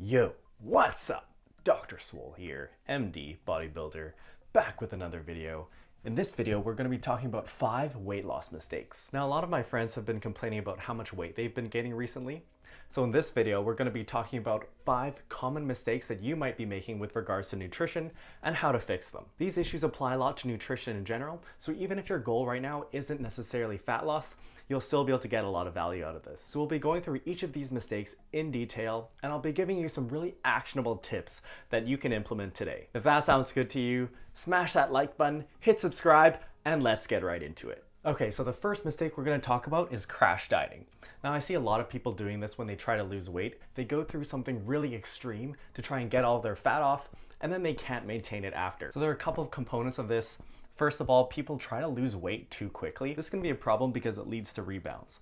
Yo, what's up? Dr. Swole here, MD, bodybuilder, back with another video. In this video, we're going to be talking about 5 weight loss mistakes. Now, a lot of my friends have been complaining about how much weight they've been gaining recently. So in this video, we're going to be talking about 5 common mistakes that you might be making with regards to nutrition and how to fix them. These issues apply a lot to nutrition in general, so even if your goal right now isn't necessarily fat loss, you'll still be able to get a lot of value out of this. So we'll be going through each of these mistakes in detail, and I'll be giving you some really actionable tips that you can implement today. If that sounds good to you, smash that like button, hit subscribe, and let's get right into it. Okay, so the first mistake we're going to talk about is crash dieting. Now, I see a lot of people doing this when they try to lose weight. They go through something really extreme to try and get all of their fat off, and then they can't maintain it after. So there are a couple of components of this. First of all, people try to lose weight too quickly. This can be a problem because it leads to rebounds.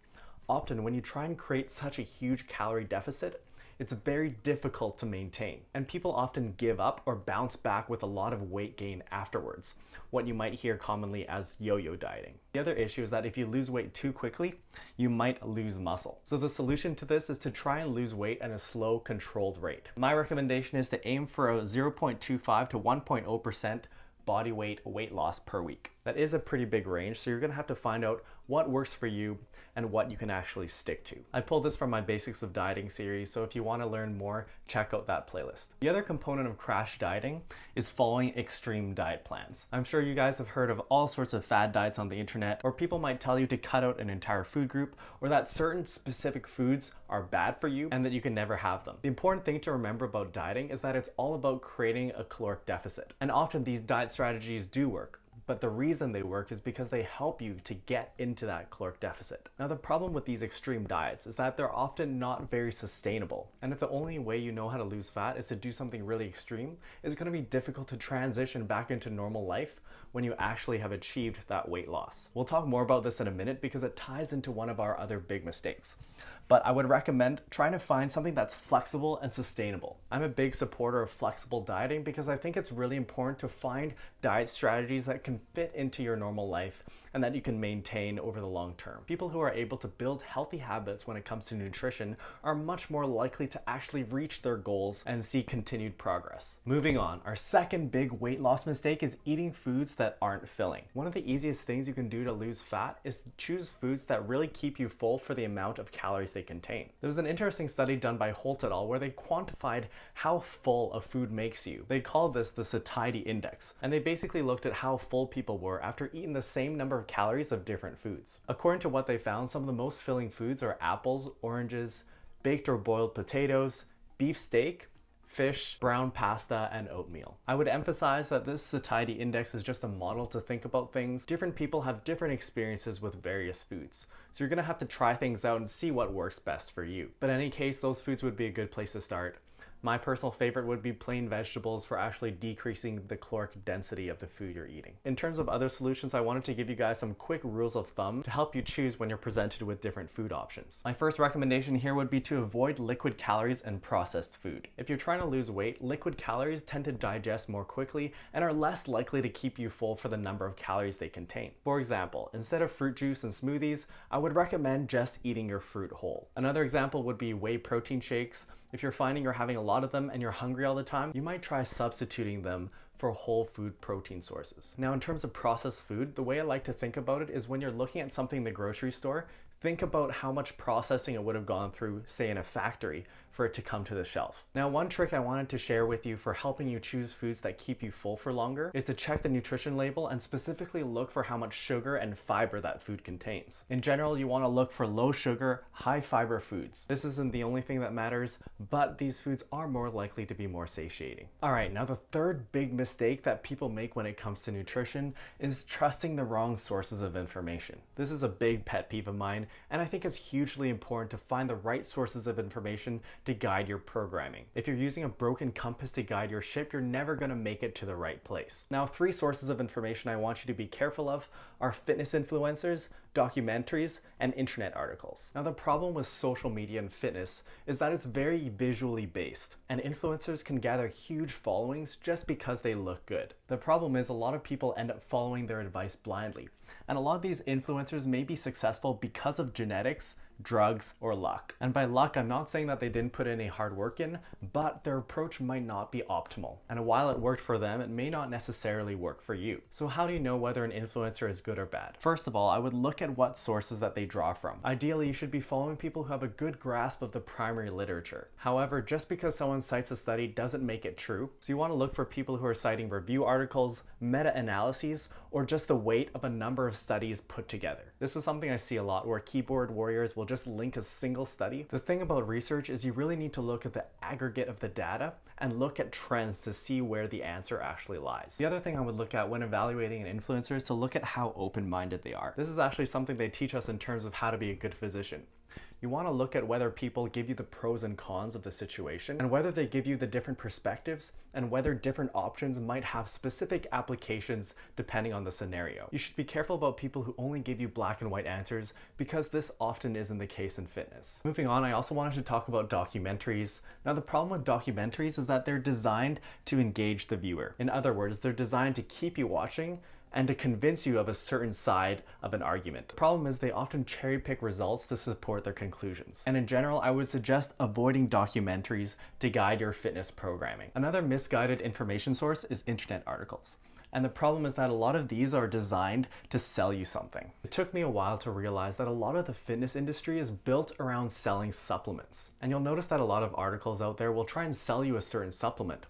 Often, when you try and create such a huge calorie deficit, it's very difficult to maintain, and people often give up or bounce back with a lot of weight gain afterwards, what you might hear commonly as yo-yo dieting. The other issue is that if you lose weight too quickly, you might lose muscle. So the solution to this is to try and lose weight at a slow, controlled rate. My recommendation is to aim for a 0.25 to 1.0% body weight loss per week. That is a pretty big range, so you're gonna have to find out what works for you and what you can actually stick to. I pulled this from my Basics of Dieting series, so if you want to learn more, check out that playlist. The other component of crash dieting is following extreme diet plans. I'm sure you guys have heard of all sorts of fad diets on the internet, or people might tell you to cut out an entire food group, or that certain specific foods are bad for you and that you can never have them. The important thing to remember about dieting is that it's all about creating a caloric deficit. And often these diet strategies do work. But the reason they work is because they help you to get into that caloric deficit. Now, the problem with these extreme diets is that they're often not very sustainable. And if the only way you know how to lose fat is to do something really extreme, it's going to be difficult to transition back into normal life when you actually have achieved that weight loss. We'll talk more about this in a minute because it ties into one of our other big mistakes. But I would recommend trying to find something that's flexible and sustainable. I'm a big supporter of flexible dieting because I think it's really important to find diet strategies that can fit into your normal life and that you can maintain over the long term. People who are able to build healthy habits when it comes to nutrition are much more likely to actually reach their goals and see continued progress. Moving on, our second big weight loss mistake is eating foods that aren't filling. One of the easiest things you can do to lose fat is to choose foods that really keep you full for the amount of calories they contain. There was an interesting study done by Holt et al. Where they quantified how full a food makes you. They called this the satiety index, and they basically looked at how full people were after eating the same number of calories of different foods. According to what they found, some of the most filling foods are apples, oranges, baked or boiled potatoes, beef steak, fish, brown pasta, and oatmeal. I would emphasize that this satiety index is just a model to think about things. Different people have different experiences with various foods, so you're gonna have to try things out and see what works best for you. But in any case, those foods would be a good place to start. My personal favorite would be plain vegetables for actually decreasing the caloric density of the food you're eating. In terms of other solutions, I wanted to give you guys some quick rules of thumb to help you choose when you're presented with different food options. My first recommendation here would be to avoid liquid calories and processed food. If you're trying to lose weight, liquid calories tend to digest more quickly and are less likely to keep you full for the number of calories they contain. For example, instead of fruit juice and smoothies, I would recommend just eating your fruit whole. Another example would be whey protein shakes. If you're finding you're having a lot of them and you're hungry all the time, you might try substituting them for whole food protein sources. Now, in terms of processed food, the way I like to think about it is when you're looking at something in the grocery store, think about how much processing it would have gone through, say in a factory, for it to come to the shelf. Now, one trick I wanted to share with you for helping you choose foods that keep you full for longer is to check the nutrition label and specifically look for how much sugar and fiber that food contains. In general, you want to look for low sugar, high fiber foods. This isn't the only thing that matters, but these foods are more likely to be more satiating. All right, now the third big mistake that people make when it comes to nutrition is trusting the wrong sources of information. This is a big pet peeve of mine, and I think it's hugely important to find the right sources of information to guide your programming. If you're using a broken compass to guide your ship, you're never going to make it to the right place. Now, 3 sources of information I want you to be careful of are fitness influencers, documentaries, and internet articles. Now, the problem with social media and fitness is that it's very visually based, and influencers can gather huge followings just because they look good. The problem is a lot of people end up following their advice blindly, and a lot of these influencers may be successful because of genetics, drugs, or luck. And by luck, I'm not saying that they didn't put any hard work in, but their approach might not be optimal. And while it worked for them, it may not necessarily work for you. So how do you know whether an influencer is good or bad? First of all, I would look at what sources that they draw from. Ideally, you should be following people who have a good grasp of the primary literature. However, just because someone cites a study doesn't make it true. So you want to look for people who are citing review articles, meta-analyses, or just the weight of a number of studies put together. This is something I see a lot where keyboard warriors will just link a single study. The thing about research is you really need to look at the aggregate of the data and look at trends to see where the answer actually lies. The other thing I would look at when evaluating an influencer is to look at how open-minded they are. This is actually something they teach us in terms of how to be a good physician. You want to look at whether people give you the pros and cons of the situation, and whether they give you the different perspectives, and whether different options might have specific applications depending on the scenario. You should be careful about people who only give you black and white answers, because this often isn't the case in fitness. Moving on, I also wanted to talk about documentaries. Now, the problem with documentaries is that they're designed to engage the viewer. In other words, they're designed to keep you watching and to convince you of a certain side of an argument. The problem is they often cherry pick results to support their conclusions. And in general, I would suggest avoiding documentaries to guide your fitness programming. Another misguided information source is internet articles. And the problem is that a lot of these are designed to sell you something. It took me a while to realize that a lot of the fitness industry is built around selling supplements. And you'll notice that a lot of articles out there will try and sell you a certain supplement,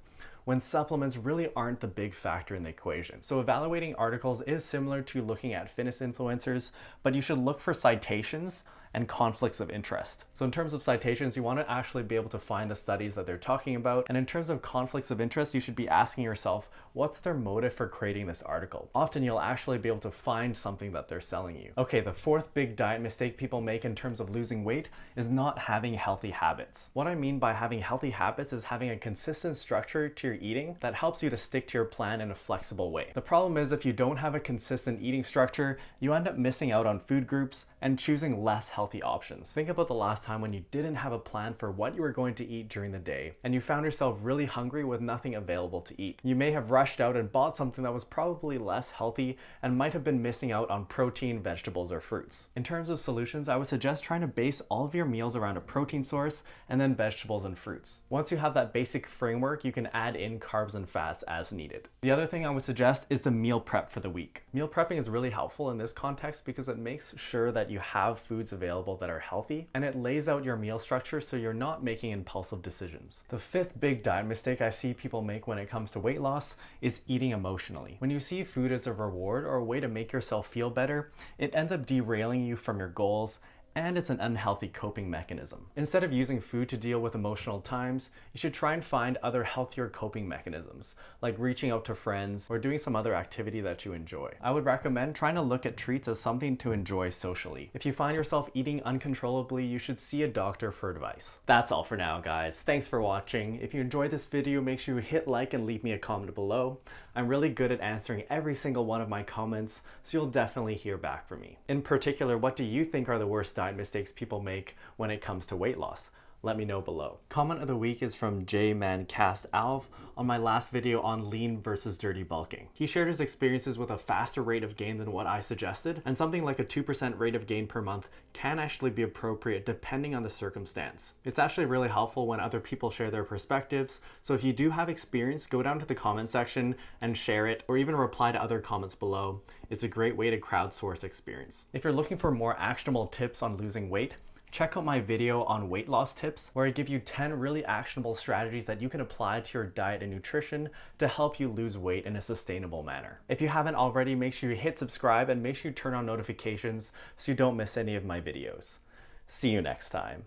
when supplements really aren't the big factor in the equation. So evaluating articles is similar to looking at fitness influencers, but you should look for citations and conflicts of interest. So in terms of citations, you want to actually be able to find the studies that they're talking about. And in terms of conflicts of interest, you should be asking yourself, what's their motive for creating this article? Often you'll actually be able to find something that they're selling you. Okay, the fourth big diet mistake people make in terms of losing weight is not having healthy habits. What I mean by having healthy habits is having a consistent structure to your eating that helps you to stick to your plan in a flexible way. The problem is if you don't have a consistent eating structure, you end up missing out on food groups and choosing less healthy options. Think about the last time when you didn't have a plan for what you were going to eat during the day, and you found yourself really hungry with nothing available to eat. You may have rushed out and bought something that was probably less healthy and might have been missing out on protein, vegetables, or fruits. In terms of solutions, I would suggest trying to base all of your meals around a protein source and then vegetables and fruits. Once you have that basic framework, you can add in carbs and fats as needed. The other thing I would suggest is the meal prep for the week. Meal prepping is really helpful in this context because it makes sure that you have foods available that are healthy, and it lays out your meal structure so you're not making impulsive decisions. The fifth big diet mistake I see people make when it comes to weight loss is eating emotionally. When you see food as a reward or a way to make yourself feel better, it ends up derailing you from your goals, and it's an unhealthy coping mechanism. Instead of using food to deal with emotional times, you should try and find other healthier coping mechanisms, like reaching out to friends or doing some other activity that you enjoy. I would recommend trying to look at treats as something to enjoy socially. If you find yourself eating uncontrollably, you should see a doctor for advice. That's all for now, guys. Thanks for watching. If you enjoyed this video, make sure you hit like and leave me a comment below. I'm really good at answering every single one of my comments, so you'll definitely hear back from me. In particular, what do you think are the worst diet mistakes people make when it comes to weight loss? Let me know below. Comment of the week is from JManCastAlv on my last video on lean versus dirty bulking. He shared his experiences with a faster rate of gain than what I suggested, and something like a 2% rate of gain per month can actually be appropriate depending on the circumstance. It's actually really helpful when other people share their perspectives, so if you do have experience, go down to the comment section and share it, or even reply to other comments below. It's a great way to crowdsource experience. If you're looking for more actionable tips on losing weight, check out my video on weight loss tips, where I give you 10 really actionable strategies that you can apply to your diet and nutrition to help you lose weight in a sustainable manner. If you haven't already, make sure you hit subscribe and make sure you turn on notifications so you don't miss any of my videos. See you next time.